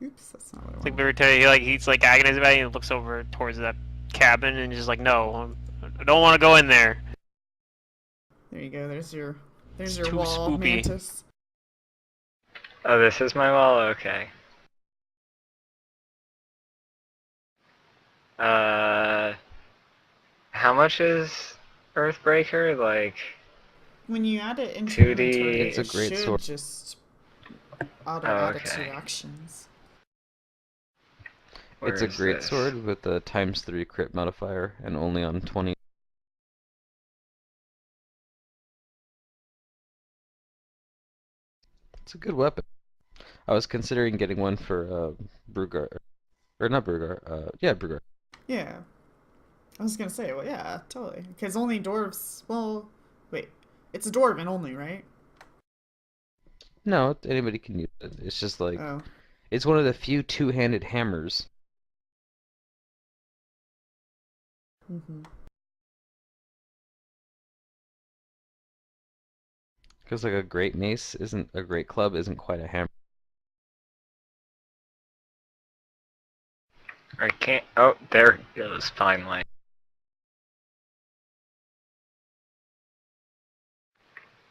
Oops, that's not what I It's like wanted. every time he's like agonizing about it, and he looks over towards that cabin and he's just like, no, I don't want to go in there. There you go. There's It's your too wall, spoopy. Mantis. Oh, this is my wall? Okay. Uh, how much is Earthbreaker? Like, When you add it into your inventory, 2D? It's a it great sword. should just auto Oh, add it to okay. your actions. It's Where a is great this? sword with a ×3 crit modifier and only on 20. It's a good weapon. I was considering getting one for Brugar, or not Brugar. Yeah, Brugar. Yeah, I was gonna say, well, yeah, totally. Because only dwarves. Well, wait, it's a dwarven only, right? No, anybody can use it. It's just like Oh. it's one of the few two-handed hammers. Mm-hmm. Because like a great mace isn't a great club isn't quite a hammer. I can't. Oh, there it goes, finally.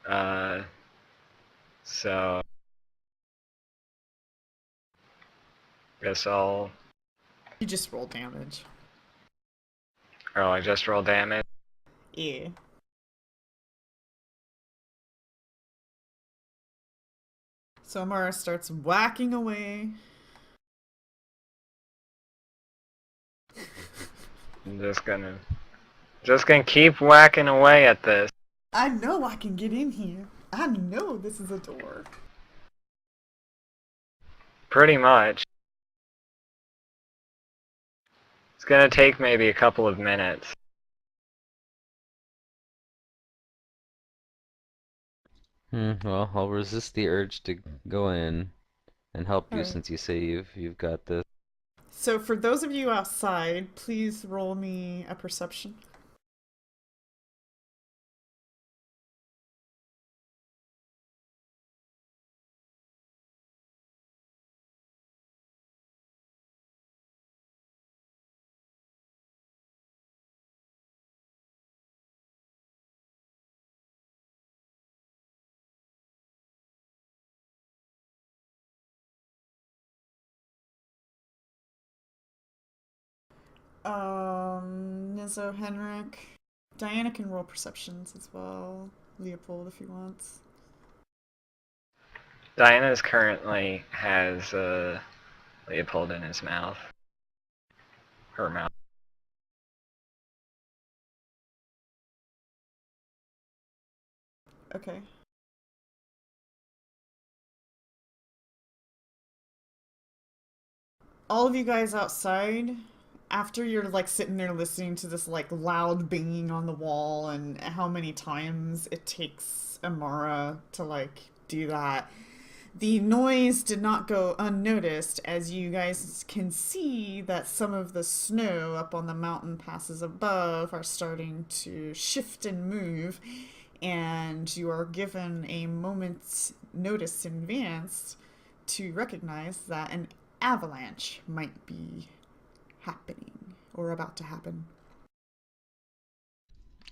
Uh, so, guess I'll. You just roll damage. Oh, I just roll damage. Yeah. So Amara starts whacking away. I'm just gonna keep whacking away at this. I know I can get in here. I know this is a door. Pretty much. It's gonna take maybe a couple of minutes. Well, I'll resist the urge to go in and help you Alright. since you say you've got this. So for those of you outside, please roll me a perception. Nizzo, Henrik. Diana can roll perceptions as well. Leopold if he wants. Diana's currently has Leopold in his mouth. Her mouth. Okay. All of you guys outside, after you're like sitting there listening to this like loud banging on the wall and how many times it takes Amara to like do that, the noise did not go unnoticed as you guys can see that some of the snow up on the mountain passes above are starting to shift and move, and you are given a moment's notice in advance to recognize that an avalanche might be happening or about to happen.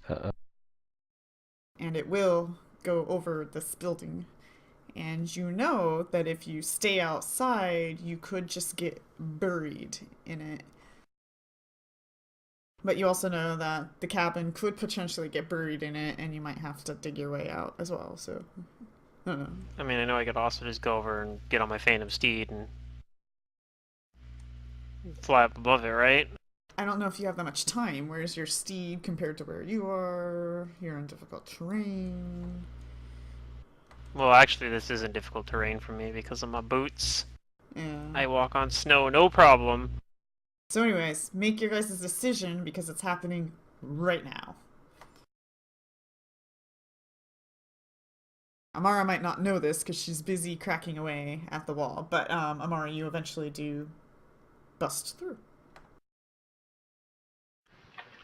Uh, And it will go over this building. And you know that if you stay outside, you could just get buried in it. But you also know that the cabin could potentially get buried in it, and you might have to dig your way out as well. So, I don't know. I mean, I know I could also just go over and get on my Phantom Steed and fly up above it, right? I don't know if you have that much time. Where's your steed compared to where you are? You're in difficult terrain. Well, actually, this isn't difficult terrain for me because of my boots. Yeah. I walk on snow, no problem. So, anyways, make your guys' decision because it's happening right now. Amara might not know this because she's busy cracking away at the wall, but Amara, you eventually do bust through.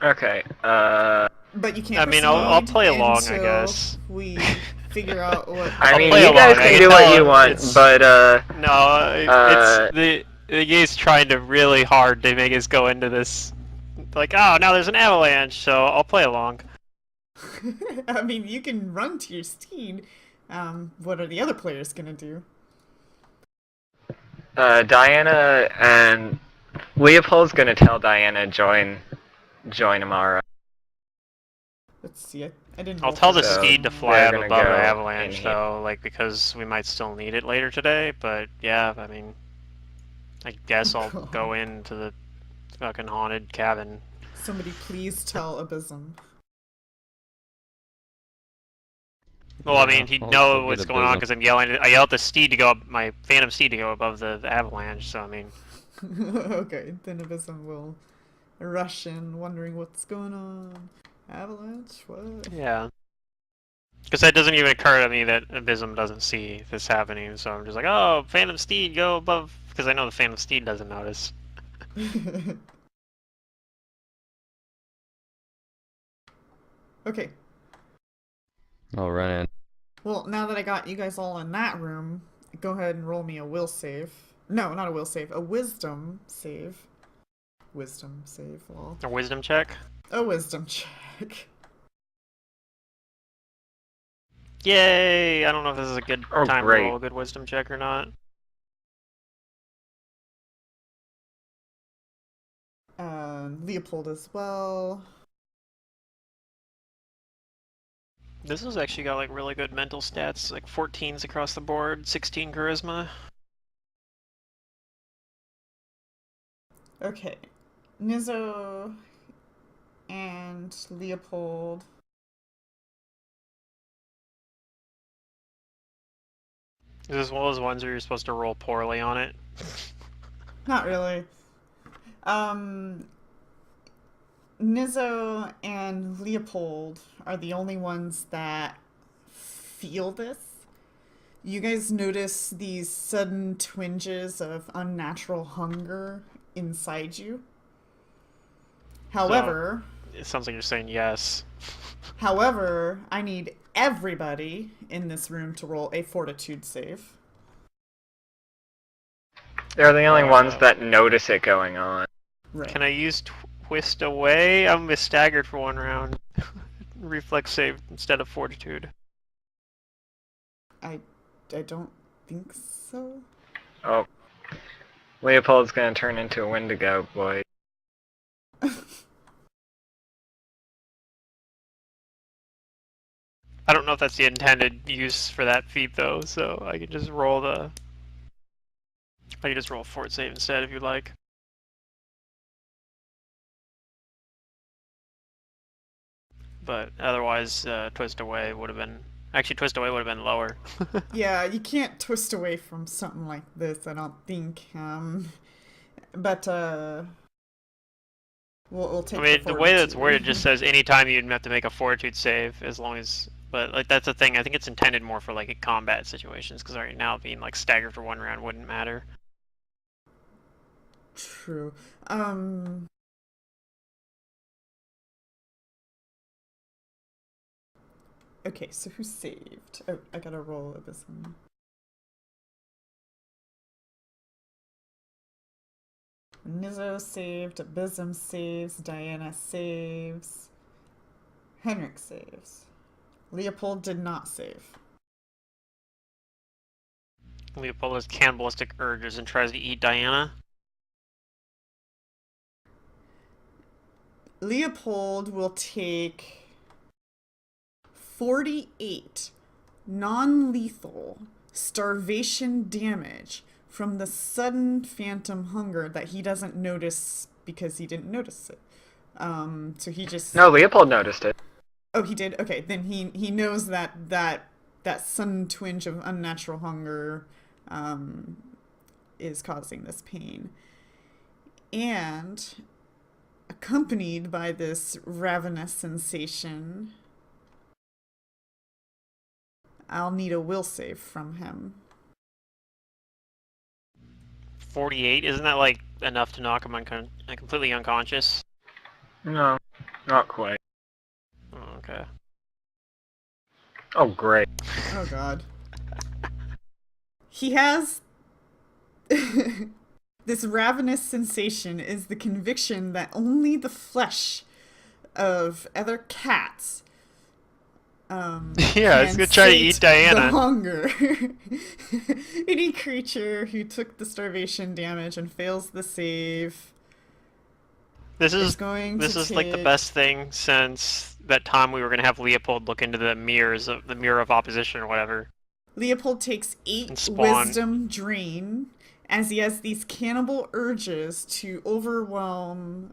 Okay. But you can't I mean, I'll proceed play along, I until guess. we figure out what. I mean, play you guys along, I can can do what tell you want, it's- but No, it's the game's trying to really hard to make us go into this. Like, oh, now there's an avalanche, so I'll play along. I mean, you can run to your steed. What are the other players gonna do? Diana and Leopold's gonna tell Diana join Amara. Let's see. I didn't. I'll roll tell for the So, steed to fly they're up gonna above the go avalanche, in here. though, like, because we might still need it later today, but yeah, I mean, I guess I'll God. go into the fucking haunted cabin. Somebody please tell Abysm. Well, I Yeah, mean, he'd I'll know get what's a going on Bism. because I yell at the steed to go up, my phantom steed to go above the avalanche, so I mean, Okay, then Abysm will rush in, wondering what's going on. Avalanche? What? yeah. Because that doesn't even occur to me that Abysm doesn't see this happening, so I'm just like, oh, phantom steed, go above, because I know the phantom steed doesn't notice. Okay. I'll run in. Well, now that I got you guys all in that room, go ahead and roll me a will save. No, not a will save. A wisdom save. Wisdom save, lol. A wisdom check? A wisdom check. Yay! I don't know if this is a good Oh, time to great. roll a good wisdom check or not. Leopold as well. This has actually got like really good mental stats, like 14s across the board, 16 charisma. Okay. Nizzo and Leopold. Is this one of those ones where you're supposed to roll poorly on it? Not really. Nizzo and Leopold are the only ones that feel this. You guys notice these sudden twinges of unnatural hunger inside you. However, It sounds like you're saying yes. however, I need everybody in this room to roll a fortitude save. They're the only ones that notice it going on. Right. Can I use twist away? I'm staggered for one round. Reflex save instead of fortitude. I don't think so. Oh. Leopold's gonna turn into a Wendigo boy. I don't know if that's the intended use for that feat though, so I can just roll the. I can just roll fort save instead if you like. But otherwise, twist away would have been. Actually, twist away would have been lower. Yeah, you can't twist away from something like this, I don't think. But we'll take. I mean, the way that's worded just says anytime you'd have to make a fortitude save, as long as. But like that's the thing. I think it's intended more for like combat situations, because right now being like staggered for one round wouldn't matter. True. Okay, so who saved? Oh, I gotta roll this one. Nizzo saved, Abysm saves, Diana saves, Henrik saves. Leopold did not save. Leopold has cannibalistic urges and tries to eat Diana. Leopold will take 48 non-lethal starvation damage from the sudden phantom hunger that he doesn't notice because he didn't notice it. So he just... No, Leopold noticed it. Oh, he did? Okay, then he knows that sudden twinge of unnatural hunger is causing this pain. And accompanied by this ravenous sensation, I'll need a will save from him. 48? Isn't that like enough to knock him completely unconscious? No, not quite. Oh, okay. Oh, great. Oh god. He has this ravenous sensation is the conviction that only the flesh of other cats Yeah, he's can gonna try to sate eat the Diana. hunger. Any creature who took the starvation damage and fails the save This is is going this to is like the take. best thing since that time we were gonna have Leopold look into the mirror of opposition or whatever, Leopold takes 8 and spawn. wisdom drain as he has these cannibal urges to overwhelm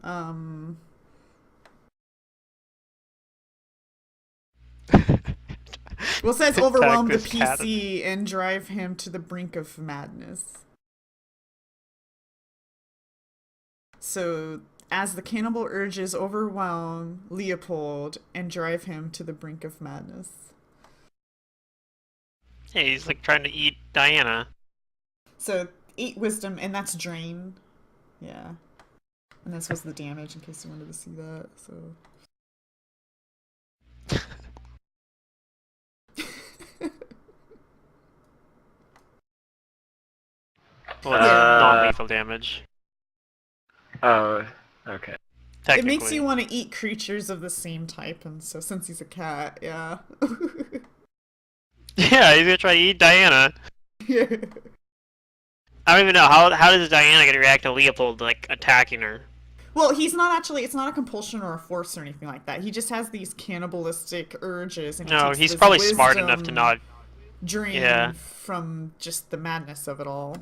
well, it says Attack overwhelm the this cat. PC and drive him to the brink of madness. So, as the cannibal urges overwhelm Leopold and drive him to the brink of madness. Yeah, he's like trying to eat Diana. So, 8 wisdom, and that's drain. Yeah. And this was the damage in case you wanted to see that, so. Well, it's Yeah. non-lethal damage. Oh, okay. It makes you Technically. want to eat creatures of the same type, and so since he's a cat, yeah. Yeah, he's gonna try to eat Diana. Yeah. I don't even know how does Diana gonna react to Leopold like attacking her. Well, he's not actually, it's not a compulsion or a force or anything like that. He just has these cannibalistic urges, and he No, takes he's this probably smart enough to wisdom not. drain Yeah. from just the madness of it all.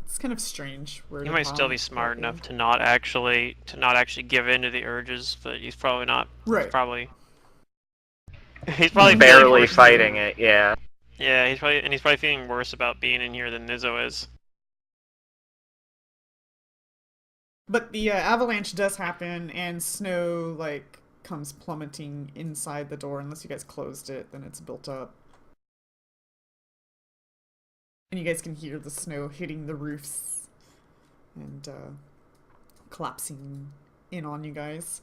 It's kind of strange. He might still be smart enough to not actually give in to the urges, but he's probably not. Right. He's probably feeling Barely worse. fighting it, yeah. Yeah, he's probably feeling worse about being in here than Nizzo is. But the avalanche does happen, and snow, like, comes plummeting inside the door. Unless you guys closed it, then it's built up. And you guys can hear the snow hitting the roofs and collapsing in on you guys.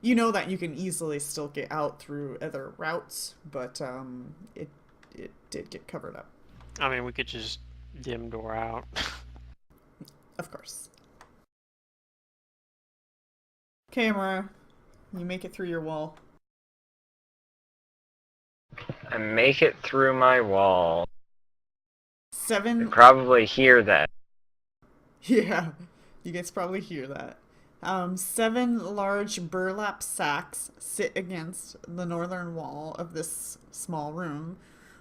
You know that you can easily still get out through other routes, but it did get covered up. I mean, we could just dim door out. Of course. Okay, Amara, you make it through your wall. I make it through my wall. 7. You probably hear that. Yeah, you guys probably hear that. 7 large burlap sacks sit against the northern wall of this small room,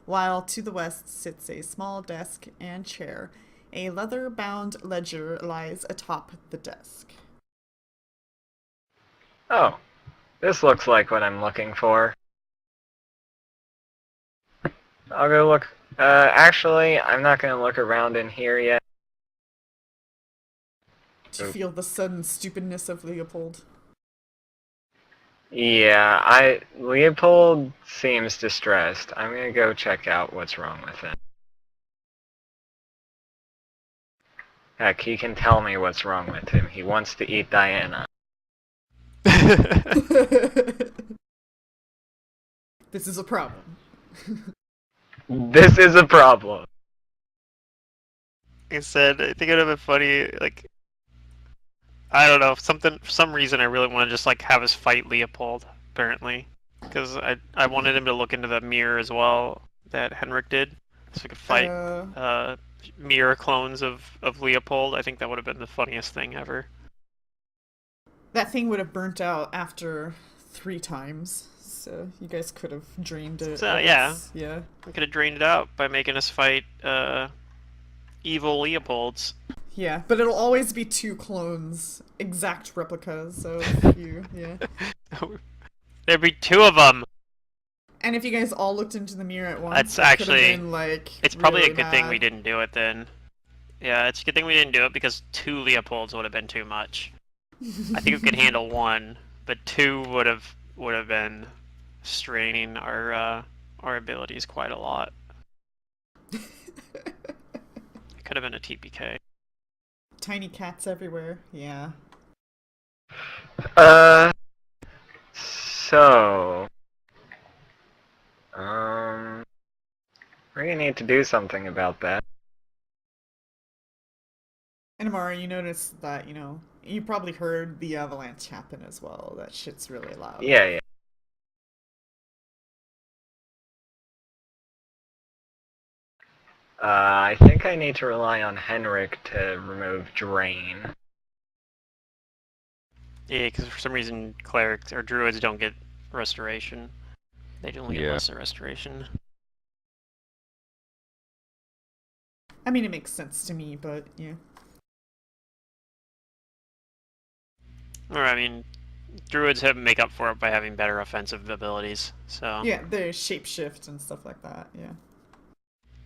while to the west sits a small desk and chair. A leather-bound ledger lies atop the desk. Oh, this looks like what I'm looking for. I'll go look. Actually, I'm not gonna look around in here yet. Do you feel the sudden stupidness of Leopold? Yeah, Leopold seems distressed. I'm gonna go check out what's wrong with him. Heck, he can tell me what's wrong with him. He wants to eat Diana. This is a problem. This is a problem. Like I said, I think it would have been funny, like, I don't know, for some reason I really want to just, like, have us fight Leopold, apparently. Because I wanted him to look into the mirror as well, that Henrik did, so we could fight, mirror clones of Leopold. I think that would have been the funniest thing ever. That thing would have burnt out after 3 times, so you guys could have drained it. So, yeah. Yeah. We could have drained it out by making us fight, evil Leopolds. Yeah, but it'll always be 2 clones, exact replicas of you, yeah. There'd be 2 of them! And if you guys all looked into the mirror at once, That's it could have actually- been, like, It's probably really a good thing we bad. didn't do it then. Yeah, it's a good thing we didn't do it because 2 Leopolds would have been too much. I think we could handle 1, but 2 would have been straining our abilities quite a lot. It could have been a TPK. Tiny cats everywhere, yeah. So... We're gonna need to do something about that. And Amara, you notice that, you probably heard the avalanche happen as well. That shit's really loud. Yeah, yeah. I think I need to rely on Henrik to remove Drain. Yeah, because for some reason clerics or druids don't get restoration. They only get Yeah. lesser restoration. I mean, it makes sense to me, but yeah. Or I mean, druids make up for it by having better offensive abilities. So Yeah, the shapeshift and stuff like that, yeah.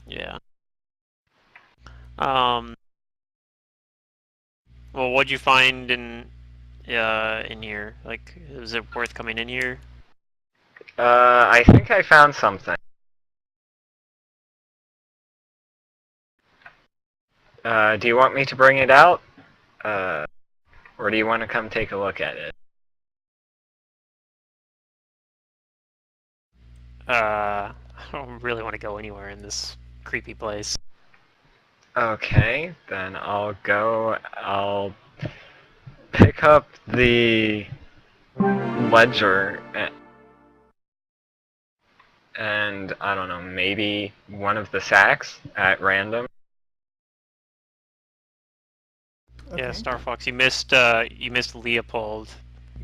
yeah. Well, what'd you find in here? Like, is it worth coming in here? I think I found something. Do you want me to bring it out? Or do you want to come take a look at it? I don't really want to go anywhere in this creepy place. Okay, then I'll pick up the ledger and I don't know, maybe one of the sacks at random. Okay. Yeah, Star Fox, you missed Leopold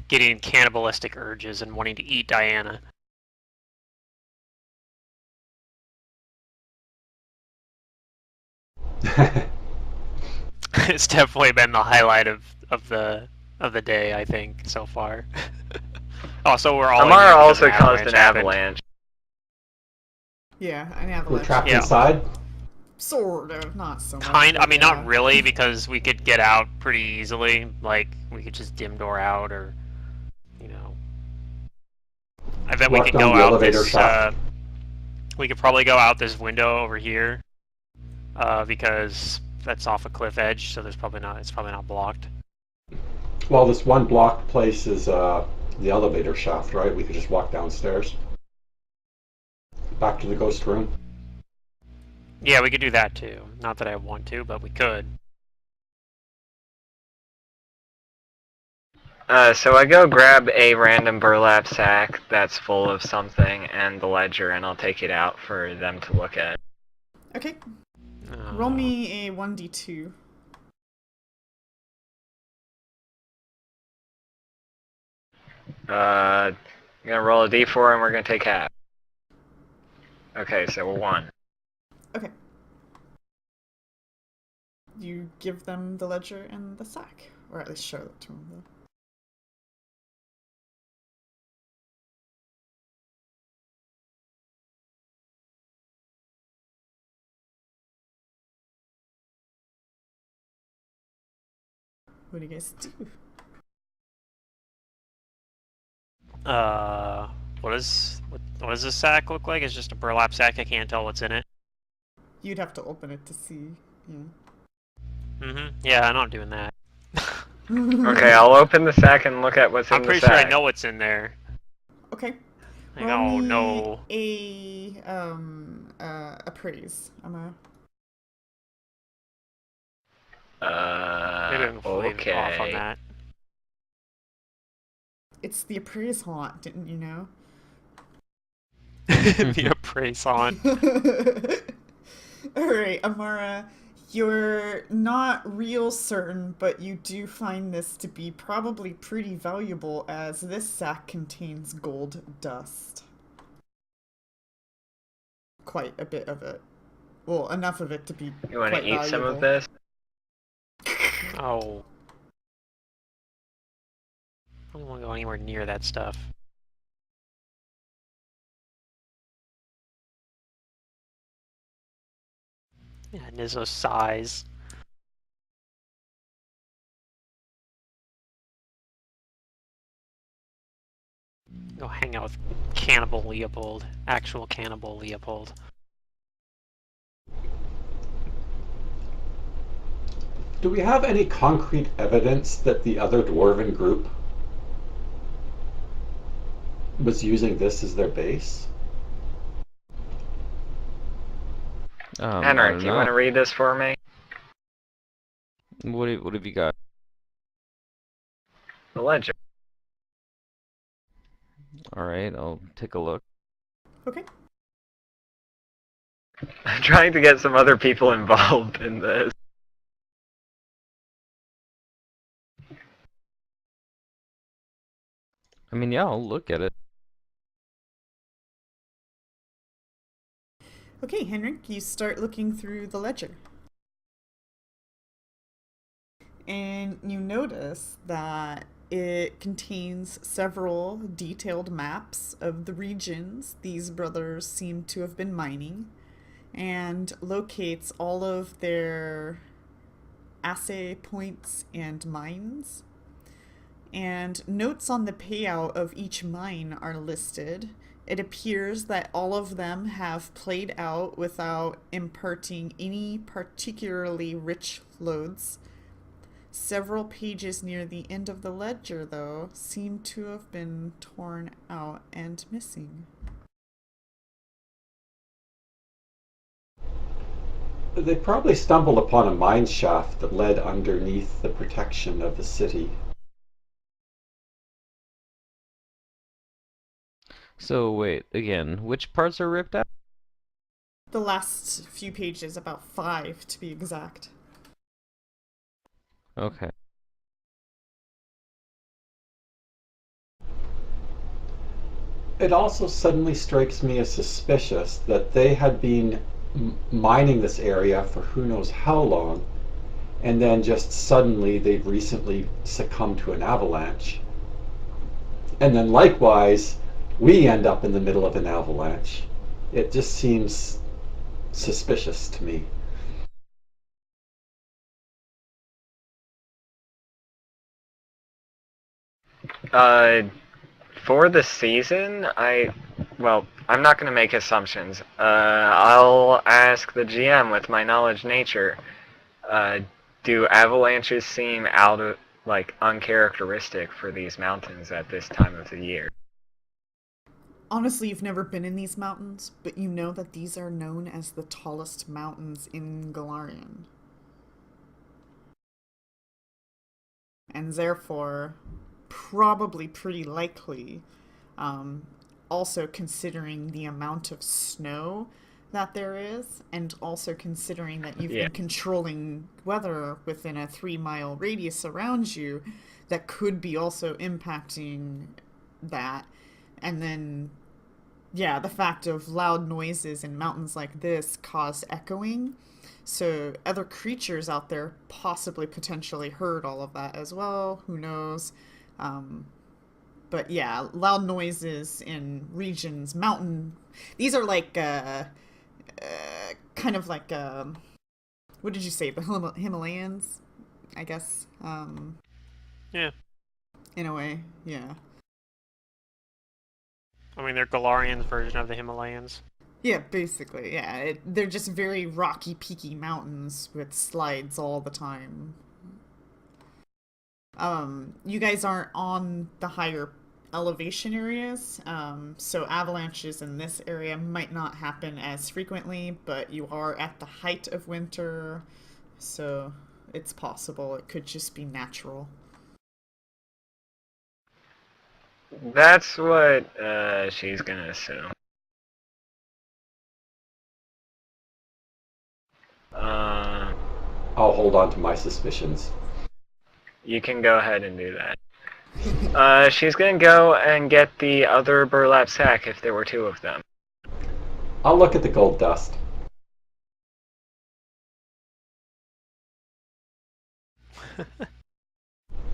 getting cannibalistic urges and wanting to eat Diana. It's definitely been the highlight of the day, I think, so far. Also, we're all Amara in here because also an caused an happened. avalanche. Yeah, an We're avalanche. trapped Yeah. inside. Sort of, not so much. I mean, yeah. not really, because we could get out pretty easily. Like, we could just dim door out, or, I bet we Walk could down go the out elevator this, shaft. we could probably go out this window over here, because that's off a cliff edge, so it's probably not blocked. Well, this one blocked place is the elevator shaft, right? We could just walk downstairs. Back to the ghost room. Yeah, we could do that too. Not that I want to, but we could. So I go grab a random burlap sack that's full of something and the ledger, and I'll take it out for them to look at. Okay, roll me a 1d2. I'm gonna roll a d4 and we're gonna take half. Okay, so 1. Okay. You give them the ledger and the sack, or at least show it to them. Though. What do you guys do? What does this sack look like? It's just a burlap sack. I can't tell what's in it. You'd have to open it to see. Yeah, I'm not doing that. Okay, I'll open the sack and look at what's in I'm the pretty sack. sure I know what's in there. Okay. Like, Roll oh me no. a appraise. I'm a. Maybe I'm fully Okay. off on that. It's the appraise haunt, didn't you know? The appraise on. Alright, Amara, you're not real certain, but you do find this to be probably pretty valuable as this sack contains gold dust. Quite a bit of it. Well, enough of it to be You want to quite eat some of valuable. this? Oh. I don't want to go anywhere near that stuff. Yeah, Nizzo sighs. Go hang out with Cannibal Leopold. Actual Cannibal Leopold. Do we have any concrete evidence that the other dwarven group was using this as their base? I Henrik, don't you want know. to read this for me? What have you got? The ledger. All right, I'll take a look. Okay. I'm trying to get some other people involved in this. I mean, yeah, I'll look at it. Okay, Henrik, you start looking through the ledger. And you notice that it contains several detailed maps of the regions these brothers seem to have been mining, and locates all of their assay points and mines. And notes on the payout of each mine are listed. It appears that all of them have played out without imparting any particularly rich loads. Several pages near the end of the ledger, though, seem to have been torn out and missing. They probably stumbled upon a mine shaft that led underneath the protection of the city. So wait, again, which parts are ripped out? The last few pages, about 5 to be exact. Okay. It also suddenly strikes me as suspicious that they had been mining this area for who knows how long, and then just suddenly they've recently succumbed to an avalanche. And then likewise, we end up in the middle of an avalanche. It just seems suspicious to me. For the season, I'm not going to make assumptions. I'll ask the GM with my knowledge nature. Do avalanches seem uncharacteristic for these mountains at this time of the year? Honestly, you've never been in these mountains, but you know that these are known as the tallest mountains in Galarian. And therefore, probably pretty likely, also considering the amount of snow that there is, and also considering that you've been controlling weather within a 3-mile radius around you, that could be also impacting that. And then, yeah, the fact of loud noises in mountains like this cause echoing. So other creatures out there possibly potentially heard all of that as well. Who knows? But yeah, loud noises in regions, mountain. These are like kind of like what did you say? The Himalayas, I guess. Yeah. In a way, yeah. I mean, they're Galarian's version of the Himalayans. Yeah, basically, yeah. They're just very rocky, peaky mountains with slides all the time. You guys aren't on the higher elevation areas, so avalanches in this area might not happen as frequently, but you are at the height of winter, so it's possible. It could just be natural. That's what she's gonna assume. I'll hold on to my suspicions. You can go ahead and do that. She's gonna go and get the other burlap sack if there were 2 of them. I'll look at the gold dust.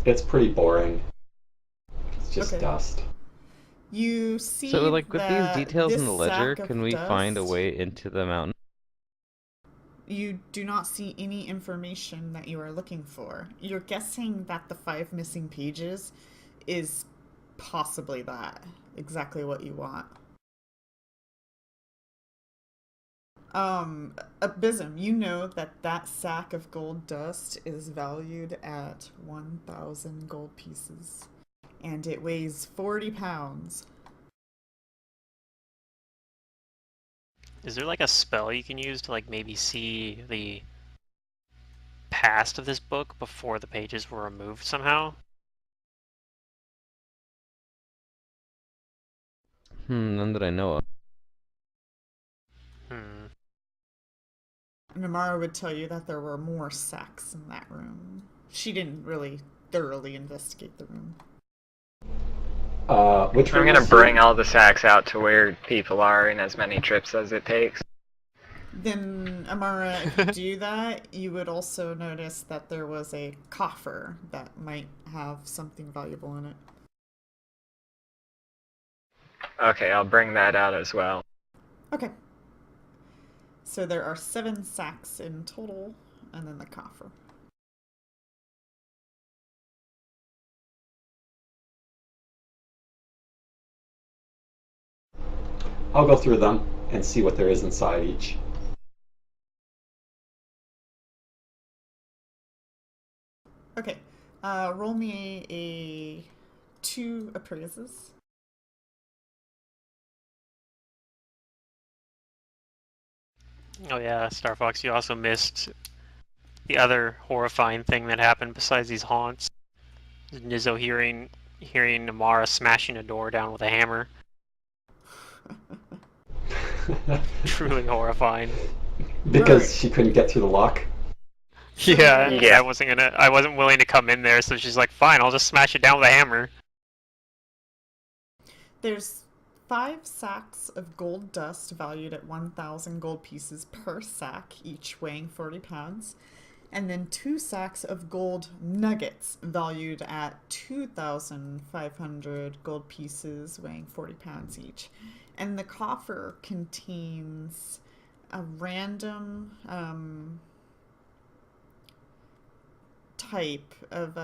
It's pretty boring. It's just dust. You see So, like, with these that details in this the ledger, sack of can we find a dust- way into the mountain? You do not see any information that you are looking for. You're guessing that the 5 missing pages is possibly that. Exactly what you want. Abysm, you know that that sack of gold dust is valued at 1,000 gold pieces. And it weighs 40 pounds. Is there like a spell you can use to like maybe see the past of this book before the pages were removed somehow? None that I know of. Hmm. Namara would tell you that there were more sacks in that room. She didn't really thoroughly investigate the room. Which I'm room gonna was bring he? all the sacks out to where people are in as many trips as it takes. Then, Amara, if you do that, you would also notice that there was a coffer that might have something valuable in it. Okay, I'll bring that out as well. Okay. So there are 7 sacks in total, and then the coffer. I'll go through them and see what there is inside each. Okay. Roll me a 2 appraises. Oh yeah, Star Fox, you also missed the other horrifying thing that happened besides these haunts. Nizzo hearing Namara smashing a door down with a hammer. Truly horrifying. Because Right. she couldn't get through the lock. Yeah, and Yeah. I wasn't willing to come in there, so she's like, fine, I'll just smash it down with a hammer. There's 5 sacks of gold dust valued at 1,000 gold pieces per sack, each weighing 40 pounds. And then 2 sacks of gold nuggets valued at 2,500 gold pieces, weighing 40 pounds each. And the coffer contains a random type of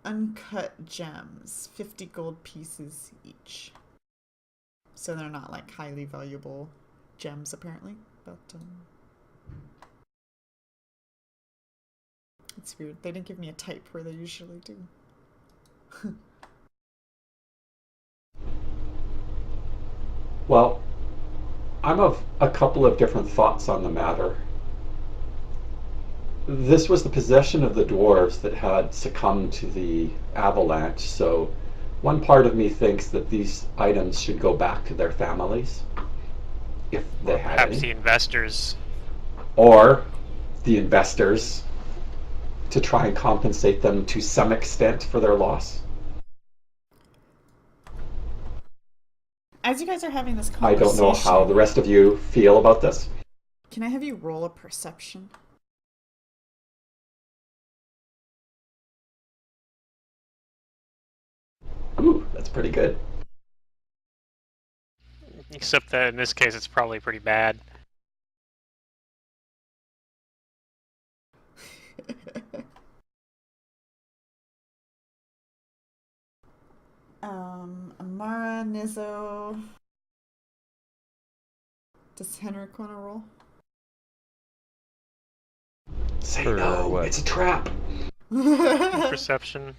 uncut gems, 50 gold pieces each. So they're not like highly valuable gems, apparently, but it's weird. They didn't give me a type where they usually do. Well, I'm of a couple of different thoughts on the matter. This was the possession of the dwarves that had succumbed to the avalanche, so one part of me thinks that these items should go back to their families, if they Or had perhaps any. the investors. Or the investors, to try and compensate them to some extent for their loss. As you guys are having this I don't know how the conversation, rest of you feel about this. can I have you roll a perception? Ooh, that's pretty good. Except that in this case, it's probably pretty bad. Amara, Nizzo. Does Henrik want to roll? Say For no, what? it's a trap. Perception.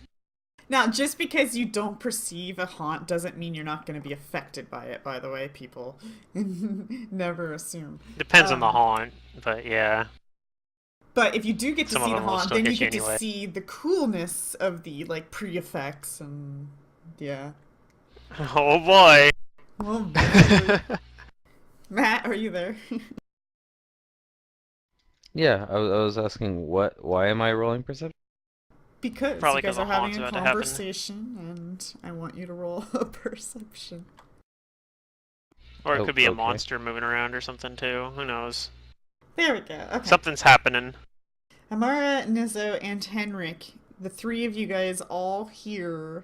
Now, just because you don't perceive a haunt doesn't mean you're not going to be affected by it, by the way, people. Never assume. Depends on the haunt, but yeah. But if you do get to Some of see the them will haunt, still then you get you get to anyway. see the coolness of the, like, pre-effects and, yeah. Oh boy! Well, boy. Matt, are you there? Yeah, I was asking why am I rolling perception? Because Probably you because guys are the having haunt's a about to happen. conversation, and I want you to roll a perception. Or it Oh, could be a okay. monster moving around or something too. Who knows? There we go. Okay. Something's happening. Amara, Nizzo, and Henrik, the 3 of you guys all hear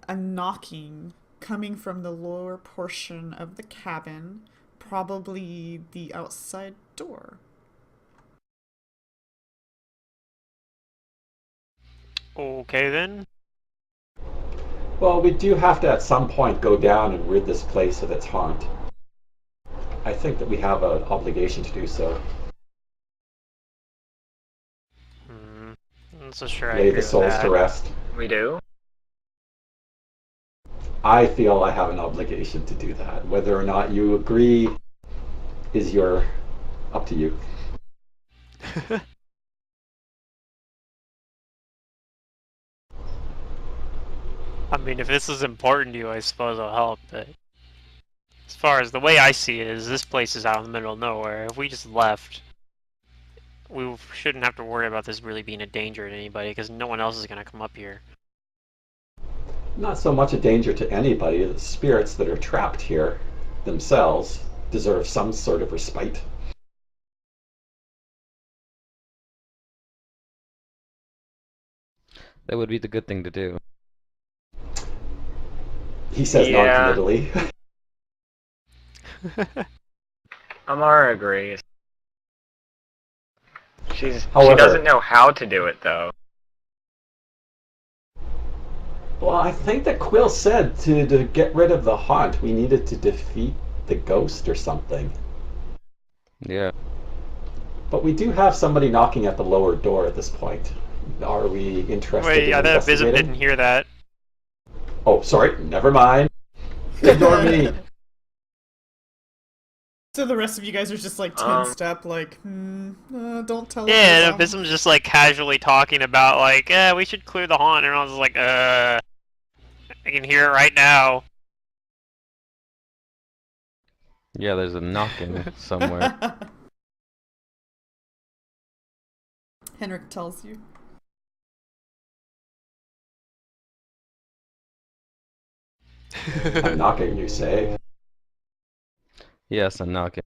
a knocking coming from the lower portion of the cabin, probably the outside door. Okay then. Well, we do have to at some point go down and rid this place of its haunt. I think that we have an obligation to do so. I'm not so sure I Lay agree the with souls to that. rest. We do? I feel I have an obligation to do that. Whether or not you agree is your up to you. I mean, if this is important to you, I suppose I'll help, but as far as the way I see it is, this place is out in the middle of nowhere. If we just left, we shouldn't have to worry about this really being a danger to anybody, because no one else is going to come up here. Not so much a danger to anybody. The spirits that are trapped here themselves deserve some sort of respite. That would be the good thing to do. He says Yeah. non-committally. Amara agrees. She However- doesn't know how to do it though. Well, I think that Quill said to get rid of the haunt, we needed to defeat the ghost or something. Yeah. But we do have somebody knocking at the lower door at this point. Are we interested Wait, in I thought Vism investigating? didn't hear that. Oh, sorry. Never mind. Ignore me. So the rest of you guys are just like tensed up, like, don't tell Yeah, us. no, Vism's just like casually talking about like, we should clear the haunt, and I was like, I can hear it right now. Yeah, there's a knocking somewhere. Henrik tells you. I'm knocking, you say. Yes, a knocking.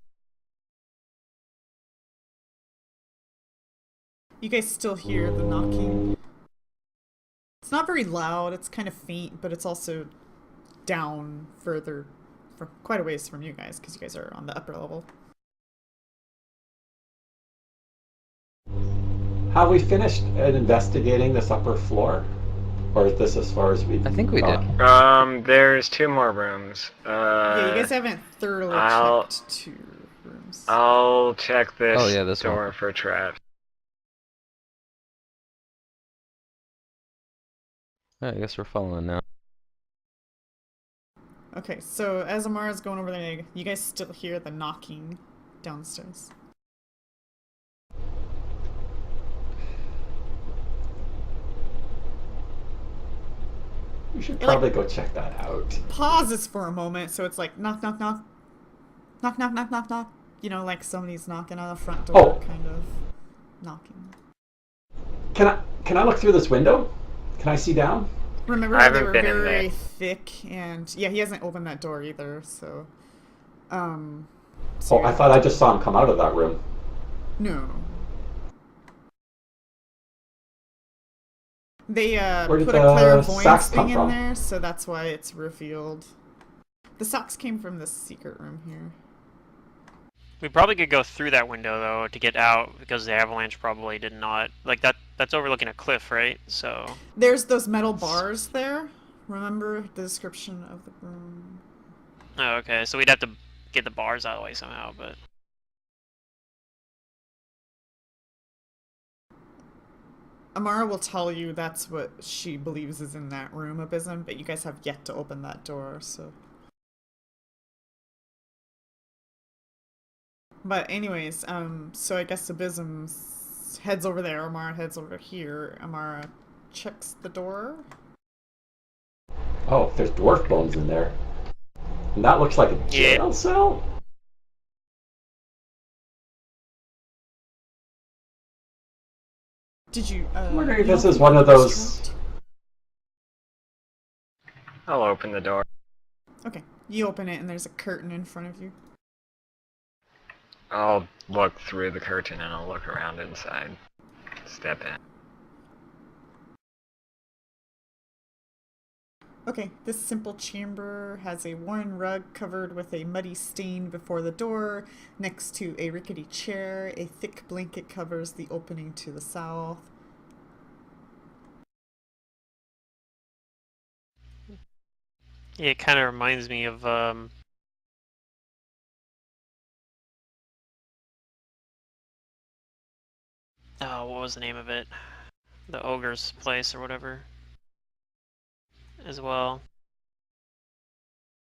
You guys still hear the knocking. It's not very loud, it's kind of faint, but it's also down further, from quite a ways from you guys, because you guys are on the upper level. Have we finished investigating this upper floor? Or is this as far as we I think we did. There's 2 more rooms. Yeah, you guys haven't thoroughly I'll- checked 2 rooms. I'll check this, Oh, yeah, this door one. for traps. I guess we're following now. Okay, so as Amara's going over there, you guys still hear the knocking downstairs. We should probably go check that out. Pauses for a moment, so it's like knock, knock, knock, knock, knock, knock, knock, knock. You know, like somebody's knocking on the front door, Oh. kind of knocking. Can I look through this window? Can I see down? Remember I how they haven't were been in very there. thick, and yeah, he hasn't opened that door either. So, Oh, you're- I thought I just saw him come out of that room. no. They Where did put a the clairvoyance socks thing come in from? there, so that's why it's revealed. The socks came from this secret room here. We probably could go through that window though to get out, because the avalanche probably did not like that. That's overlooking a cliff, right? So There's those metal bars there. Remember the description of the room? oh, okay, so we'd have to get the bars out of the way somehow, but Amara will tell you that's what she believes is in that room, Abysm, but you guys have yet to open that door, so. But anyways, so I guess Abysm heads over there, Amara heads over here. Amara checks the door. Oh, there's dwarf bones in there. And that looks like a jail cell? Did you, I'm wondering if you this don't is think one the of door's those... trapped? I'll open the door. Okay, you open it and there's a curtain in front of you. I'll look through the curtain and I'll look around inside. Step in. Okay, this simple chamber has a worn rug covered with a muddy stain before the door. Next to a rickety chair, a thick blanket covers the opening to the south. yeah, it kind of reminds me of oh, what was the name of it? The ogre's place or whatever. As well.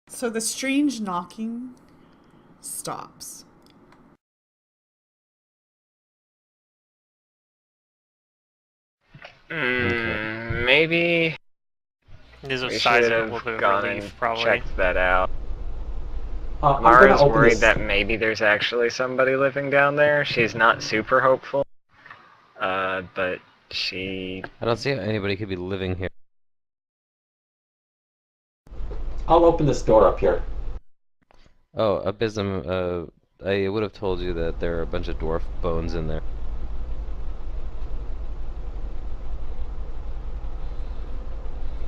So the strange knocking stops. Maybe It is a we should sizable have bit of gone relief, and probably. checked that out. I'm gonna Mara's open worried this. that maybe there's actually somebody living down there. She's not super hopeful, but she... I don't see how anybody could be living here. I'll open this door up here. Oh, Abysm, I would have told you that there are a bunch of dwarf bones in there.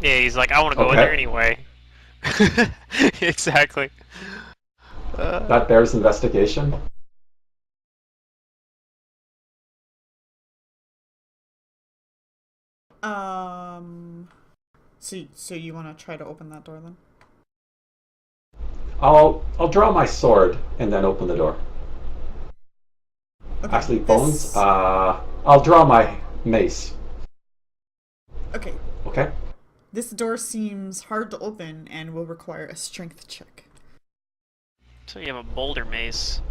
Yeah, he's like, I want to go in Okay. there anyway. Exactly. That bears investigation. So you want to try to open that door then? I'll draw my sword and then open the door. Okay, Actually, bones. I'll draw my mace. Okay, Okay. this door seems hard to open and will require a strength check. So you have a boulder mace.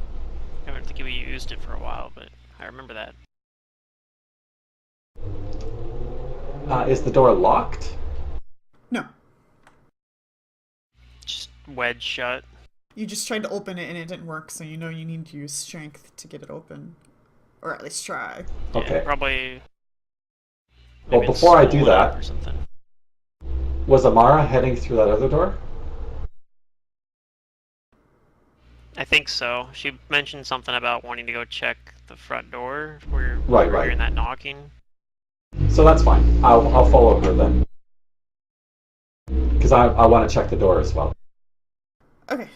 I don't think you used it for a while, but I remember that. Is the door locked? No, Just wedged shut. you just tried to open it and it didn't work, so you know you need to use strength to get it open. Or at least try. Okay. Yeah, probably. Well, maybe it's before I do swollen up that- or something. Was Amara heading through that other door? I think so. She mentioned something about wanting to go check the front door where Right, we were right. hearing that knocking. So that's fine. I'll follow her then. Because I want to check the door as well. Okay.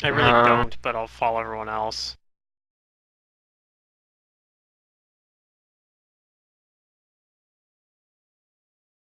I really don't, but I'll follow everyone else.